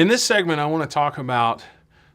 In this segment, I want to talk about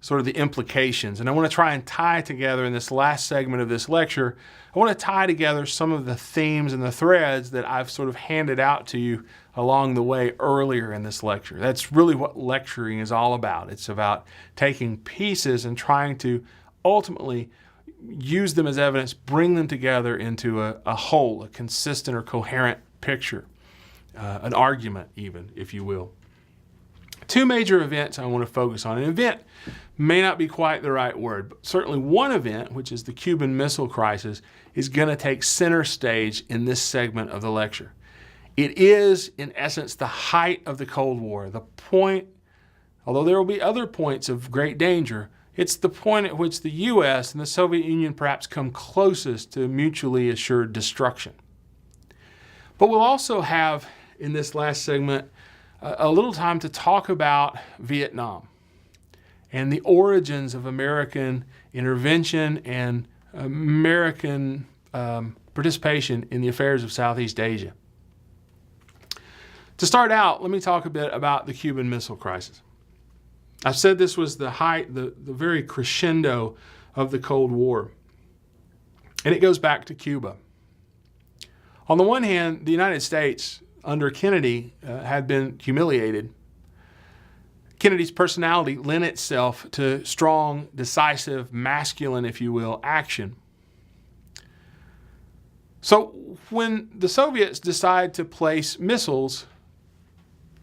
sort of the implications, and I want to try and tie together in this last segment of this lecture, I want to tie together some of the themes and the threads that I've sort of handed out to you along the way earlier in this lecture. That's really what lecturing is all about. It's about taking pieces and trying to ultimately use them as evidence, bring them together into a whole, a consistent or coherent picture, an argument even, if you will. Two major events I want to focus on. An event may not be quite the right word, but certainly one event, which is the Cuban Missile Crisis, is going to take center stage in this segment of the lecture. It is, in essence, the height of the Cold War, the point, although there will be other points of great danger, it's the point at which the U.S. and the Soviet Union perhaps come closest to mutually assured destruction. But we'll also have, in this last segment, a little time to talk about Vietnam and the origins of American intervention and American participation in the affairs of Southeast Asia. To start out, let me talk a bit about the Cuban Missile Crisis. I've said this was the height, the very crescendo of the Cold War, and it goes back to Cuba. On the one hand, the United States under Kennedy had been humiliated. Kennedy's personality lent itself to strong, decisive, masculine, if you will, action. So when the Soviets decide to place missiles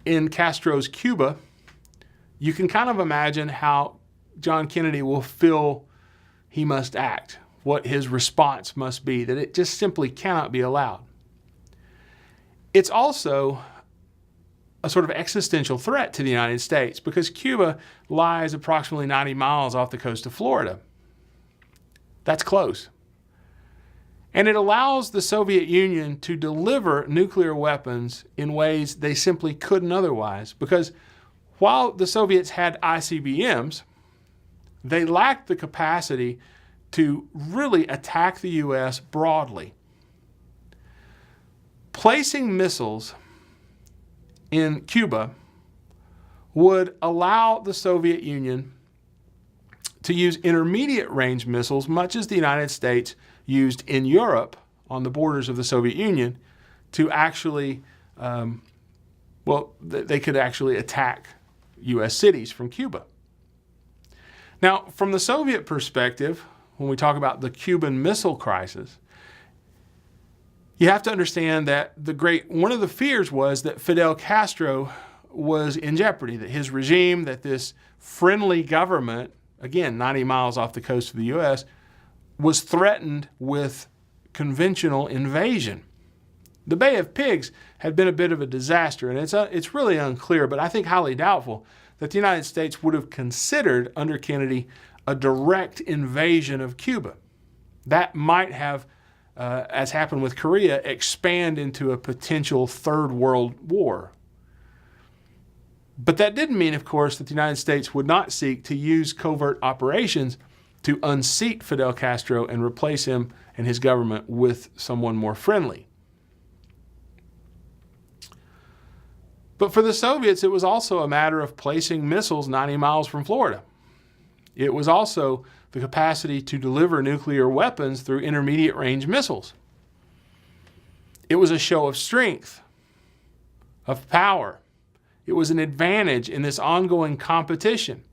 in Castro's Cuba, you can kind of imagine how John Kennedy will feel he must act, what his response must be, that it just simply cannot be allowed. It's also a sort of existential threat to the United States because Cuba lies approximately 90 miles off the coast of Florida. That's close. And it allows the Soviet Union to deliver nuclear weapons in ways they simply couldn't otherwise, because while the Soviets had ICBMs, they lacked the capacity to really attack the U.S. broadly. Placing missiles in Cuba would allow the Soviet Union to use intermediate range missiles, much as the United States used in Europe on the borders of the Soviet Union, to actually, they could actually attack U.S. cities from Cuba. Now, from the Soviet perspective, when we talk about the Cuban Missile Crisis, you have to understand that one of the fears was that Fidel Castro was in jeopardy, that his regime, that this friendly government, again, 90 miles off the coast of the U.S., was threatened with conventional invasion. The Bay of Pigs had been a bit of a disaster, and it's really unclear, but I think highly doubtful, that the United States would have considered, under Kennedy, a direct invasion of Cuba. That might have, as happened with Korea, expand into a potential third world war. But that didn't mean, of course, that the United States would not seek to use covert operations to unseat Fidel Castro and replace him and his government with someone more friendly. But for the Soviets, it was also a matter of placing missiles 90 miles from Florida. It was also the capacity to deliver nuclear weapons through intermediate range missiles. It was a show of strength, of power. It was an advantage in this ongoing competition.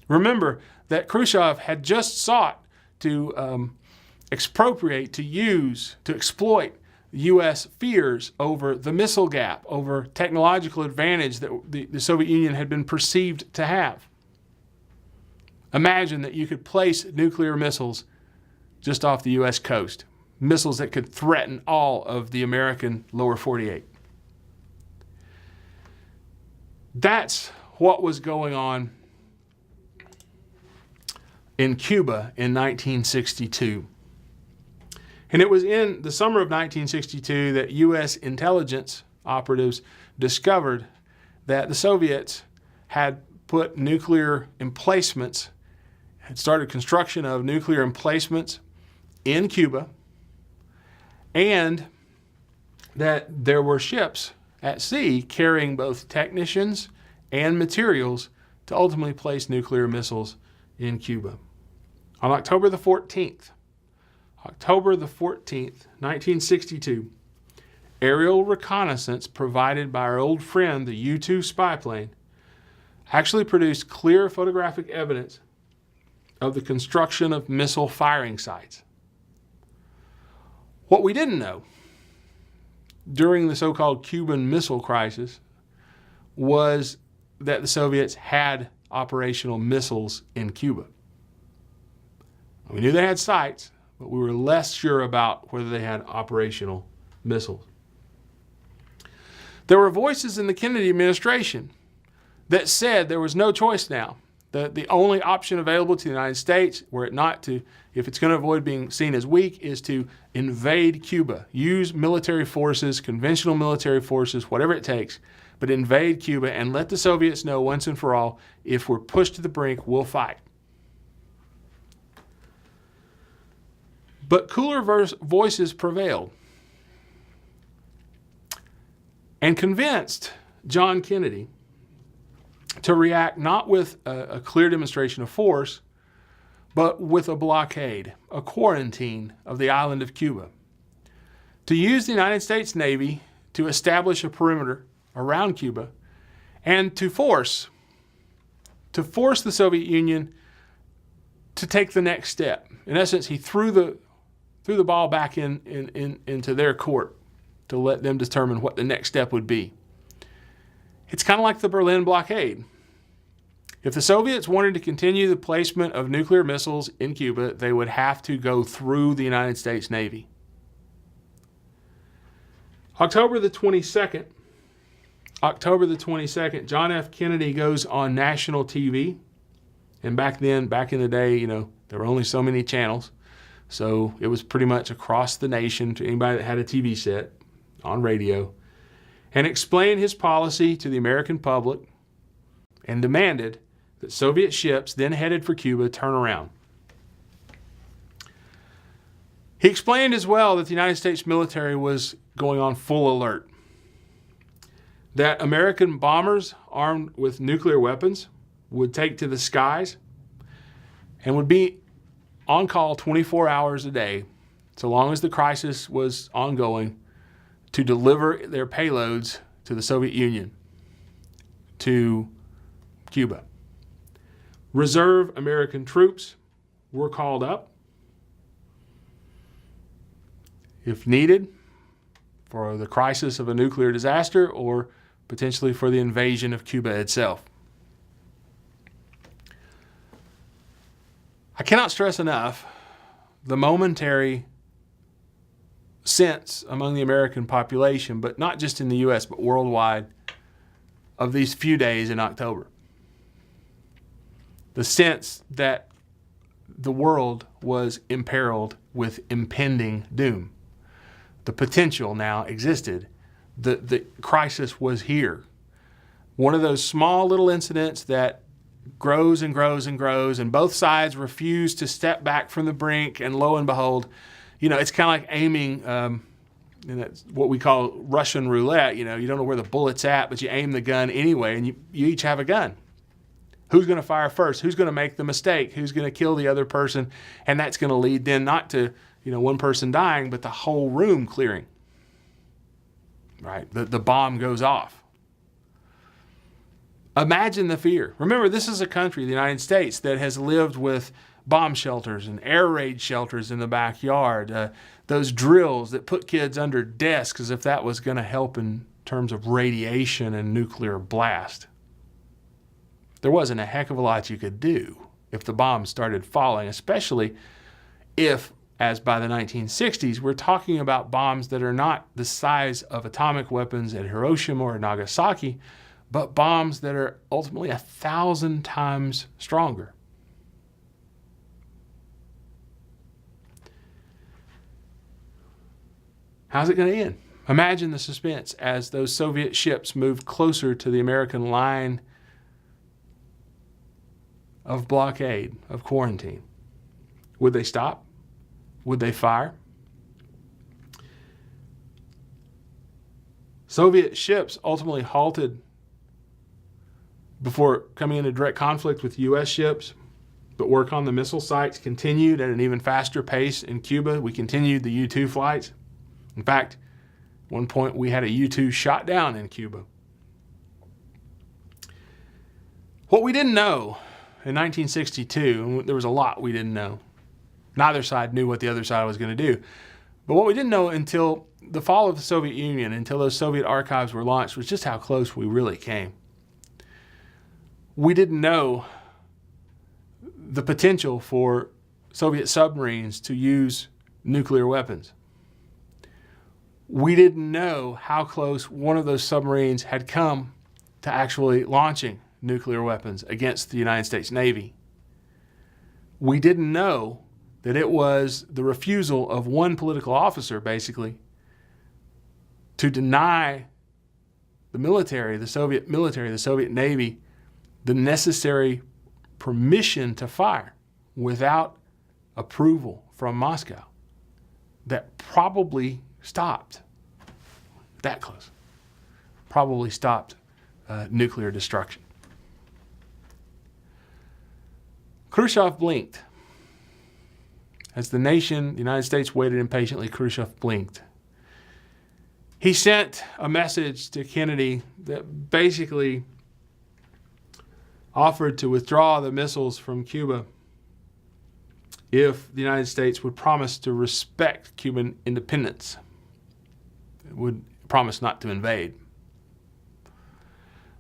Remember that Khrushchev had just sought to expropriate, to use, to exploit U.S. fears over the missile gap, over technological advantage that the Soviet Union had been perceived to have. Imagine that you could place nuclear missiles just off the U.S. coast, missiles that could threaten all of the American lower 48. That's what was going on in Cuba in 1962. And it was in the summer of 1962 that U.S. intelligence operatives discovered that the Soviets had put nuclear emplacements, had started construction of nuclear emplacements in Cuba, and that there were ships at sea carrying both technicians and materials to ultimately place nuclear missiles in Cuba. On October the 14th, 1962, aerial reconnaissance provided by our old friend, the U-2 spy plane, actually produced clear photographic evidence of the construction of missile firing sites. What we didn't know during the so-called Cuban Missile Crisis was that the Soviets had operational missiles in Cuba. We knew they had sites, but we were less sure about whether they had operational missiles. There were voices in the Kennedy administration that said there was no choice now. The only option available to the United States, were it not to, if it's going to avoid being seen as weak, is to invade Cuba. Use military forces, conventional military forces, whatever it takes, but invade Cuba and let the Soviets know once and for all, if we're pushed to the brink, we'll fight. But cooler voices prevailed and convinced John Kennedy to react not with a clear demonstration of force, but with a blockade, a quarantine of the island of Cuba, to use the United States Navy to establish a perimeter around Cuba and to force the Soviet Union to take the next step. In essence, he threw the ball back into their court to let them determine what the next step would be. It's kind of like the Berlin blockade. If the Soviets wanted to continue the placement of nuclear missiles in Cuba, they would have to go through the United States Navy. October the 22nd, John F. Kennedy goes on national TV. And back in the day, there were only so many channels. So it was pretty much across the nation to anybody that had a TV set on radio, and explained his policy to the American public and demanded that Soviet ships then headed for Cuba turn around. He explained as well that the United States military was going on full alert, that American bombers armed with nuclear weapons would take to the skies and would be on call 24 hours a day, so long as the crisis was ongoing, to deliver their payloads to the Soviet Union, to Cuba. Reserve American troops were called up, if needed, for the crisis of a nuclear disaster or potentially for the invasion of Cuba itself. I cannot stress enough the momentary sense among the American population, but not just in the U.S., but worldwide, of these few days in October. The sense that the world was imperiled with impending doom. The potential now existed. The crisis was here. One of those small little incidents that grows and grows and grows, and both sides refuse to step back from the brink, and lo and behold, it's kind of like aiming, that's what we call Russian roulette. You don't know where the bullet's at, but you aim the gun anyway, and you each have a gun. Who's going to fire first? Who's going to make the mistake? Who's going to kill the other person? And that's going to lead then not to, one person dying, but the whole room clearing. Right? The bomb goes off. Imagine the fear. Remember, this is a country, the United States, that has lived with bomb shelters and air raid shelters in the backyard, those drills that put kids under desks as if that was going to help in terms of radiation and nuclear blast. There wasn't a heck of a lot you could do if the bombs started falling, especially if, as by the 1960s, we're talking about bombs that are not the size of atomic weapons at Hiroshima or Nagasaki, but bombs that are ultimately 1,000 times stronger. How's it going to end? Imagine the suspense as those Soviet ships moved closer to the American line of blockade, of quarantine. Would they stop? Would they fire? Soviet ships ultimately halted before coming into direct conflict with U.S. ships. But work on the missile sites continued at an even faster pace in Cuba. We continued the U-2 flights. In fact, at one point we had a U-2 shot down in Cuba. What we didn't know in 1962, and there was a lot we didn't know. Neither side knew what the other side was going to do. But what we didn't know until the fall of the Soviet Union, until those Soviet archives were launched, was just how close we really came. We didn't know the potential for Soviet submarines to use nuclear weapons. We didn't know how close one of those submarines had come to actually launching nuclear weapons against the United States Navy. We didn't know that it was the refusal of one political officer, basically, to deny the military, the Soviet Navy, the necessary permission to fire without approval from Moscow that probably stopped, that close, probably stopped nuclear destruction. Khrushchev blinked. As the nation, the United States, waited impatiently, Khrushchev blinked. He sent a message to Kennedy that basically offered to withdraw the missiles from Cuba if the United States would promise to respect Cuban independence. It would promise not to invade.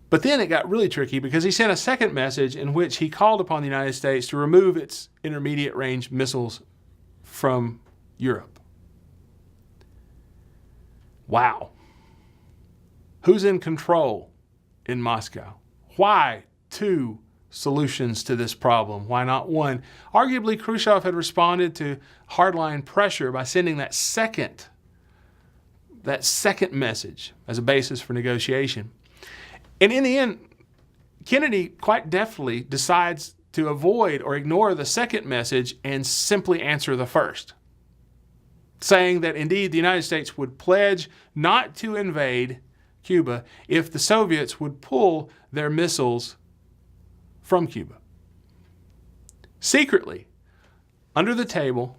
But then it got really tricky because he sent a second message in which he called upon the United States to remove its intermediate range missiles from Europe. Wow. Who's in control in Moscow? Why two solutions to this problem? Why not one? Arguably, Khrushchev had responded to hardline pressure by sending that second message as a basis for negotiation. And in the end, Kennedy quite deftly decides to avoid or ignore the second message and simply answer the first, saying that indeed the United States would pledge not to invade Cuba if the Soviets would pull their missiles from Cuba. Secretly, under the table,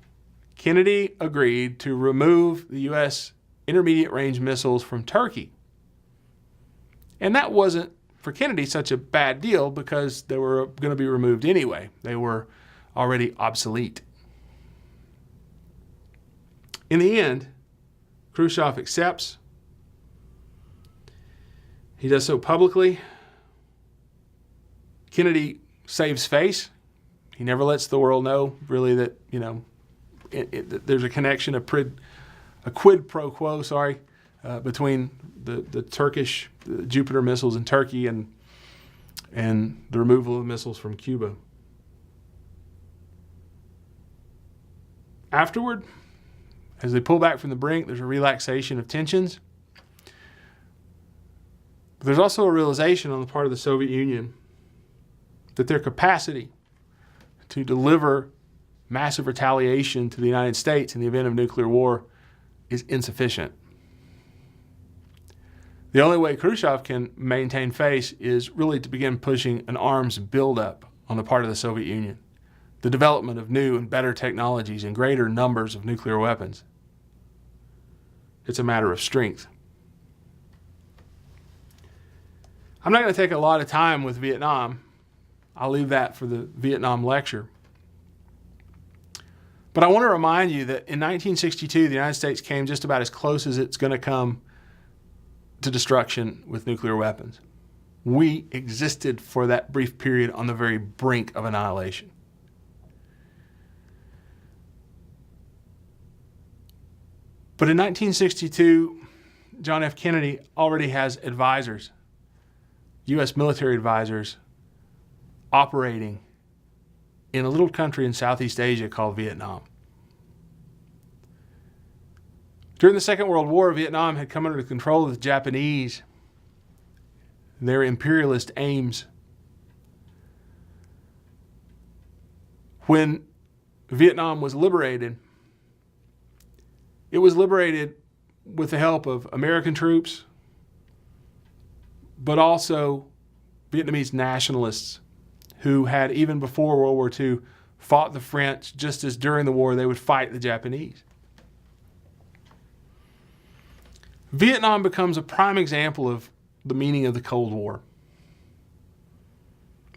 Kennedy agreed to remove the U.S. intermediate range missiles from Turkey. And that wasn't, for Kennedy, such a bad deal because they were going to be removed anyway. They were already obsolete. In the end, Khrushchev accepts. He does so publicly. Kennedy saves face. He never lets the world know, really, that, that there's a connection, a quid pro quo, between the Turkish Jupiter missiles in Turkey and the removal of missiles from Cuba. Afterward, as they pull back from the brink, there's a relaxation of tensions. But there's also a realization on the part of the Soviet Union that their capacity to deliver massive retaliation to the United States in the event of nuclear war is insufficient. The only way Khrushchev can maintain face is really to begin pushing an arms buildup on the part of the Soviet Union, the development of new and better technologies and greater numbers of nuclear weapons. It's a matter of strength. I'm not going to take a lot of time with Vietnam. I'll leave that for the Vietnam lecture. But I want to remind you that in 1962, the United States came just about as close as it's going to come to destruction with nuclear weapons. We existed for that brief period on the very brink of annihilation. But in 1962, John F. Kennedy already has advisors, U.S. military advisors, operating in a little country in Southeast Asia called Vietnam. During the Second World War, Vietnam had come under the control of the Japanese, their imperialist aims. When Vietnam was liberated, it was liberated with the help of American troops, but also Vietnamese nationalists who had, even before World War II, fought the French just as during the war they would fight the Japanese. Vietnam becomes a prime example of the meaning of the Cold War.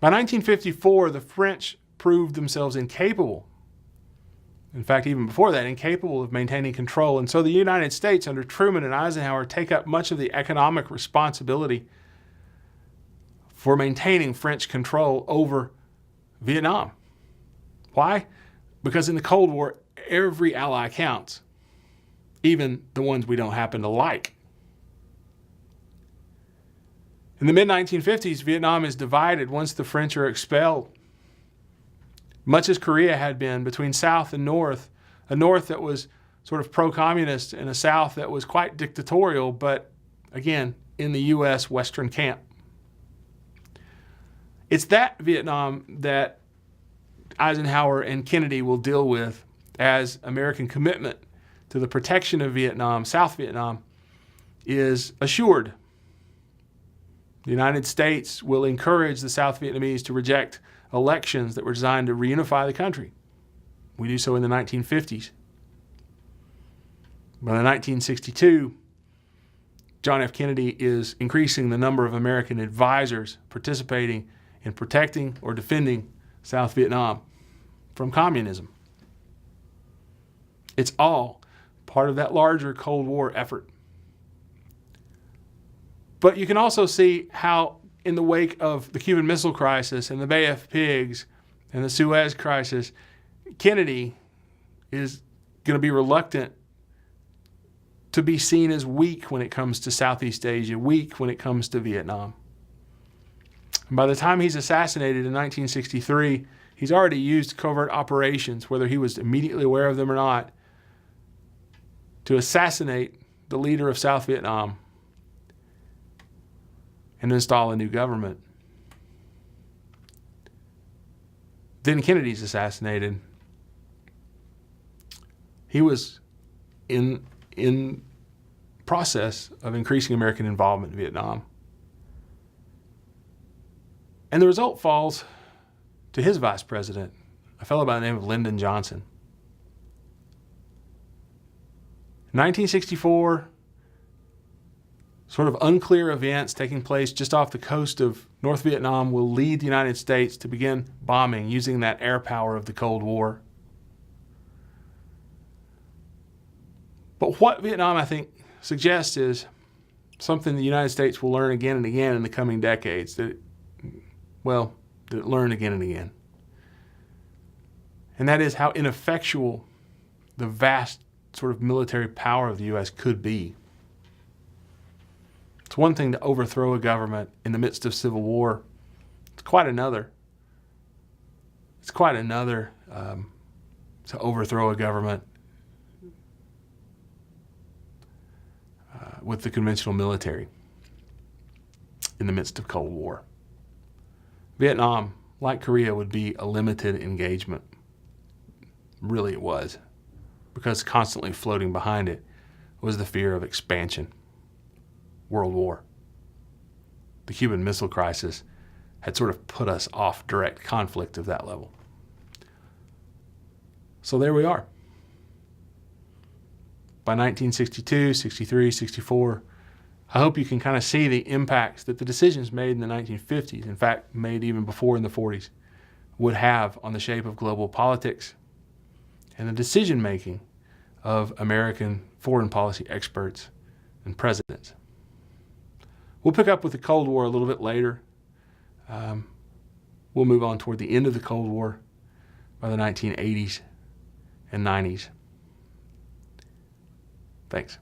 By 1954, the French proved themselves incapable, in fact, even before that, incapable of maintaining control. And so the United States, under Truman and Eisenhower, take up much of the economic responsibility for maintaining French control over Vietnam. Why? Because in the Cold War, every ally counts, even the ones we don't happen to like. In the mid-1950s, Vietnam is divided once the French are expelled, much as Korea had been, between South and North, a North that was sort of pro-communist and a South that was quite dictatorial, but again, in the U.S. Western camp. It's that Vietnam that Eisenhower and Kennedy will deal with as American commitment to the protection of Vietnam, South Vietnam, is assured. The United States will encourage the South Vietnamese to reject elections that were designed to reunify the country. We do so in the 1950s. By 1962, John F. Kennedy is increasing the number of American advisors participating in protecting or defending South Vietnam from communism. It's all part of that larger Cold War effort. But you can also see how, in the wake of the Cuban Missile Crisis and the Bay of Pigs and the Suez Crisis, Kennedy is going to be reluctant to be seen as weak when it comes to Southeast Asia, weak when it comes to Vietnam. And by the time he's assassinated in 1963, he's already used covert operations, whether he was immediately aware of them or not, to assassinate the leader of South Vietnam and install a new government. Then Kennedy's assassinated. He was in process of increasing American involvement in Vietnam. And the result falls to his vice president, a fellow by the name of Lyndon Johnson. In 1964, sort of unclear events taking place just off the coast of North Vietnam will lead the United States to begin bombing using that air power of the Cold War. But what Vietnam, I think, suggests is something the United States will learn again and again in the coming decades, that it learned again and again. And that is how ineffectual the vast sort of military power of the U.S. could be. It's one thing to overthrow a government in the midst of civil war. It's quite another. To overthrow a government with the conventional military in the midst of Cold War. Vietnam, like Korea, would be a limited engagement. Really it was, because constantly floating behind it was the fear of expansion. World War. The Cuban Missile Crisis had sort of put us off direct conflict of that level. So there we are. By 1962, 63, 64, I hope you can kind of see the impacts that the decisions made in the 1950s, in fact, made even before in the 40s, would have on the shape of global politics and the decision-making of American foreign policy experts and presidents. We'll pick up with the Cold War a little bit later. We'll move on toward the end of the Cold War by the 1980s and 90s. Thanks.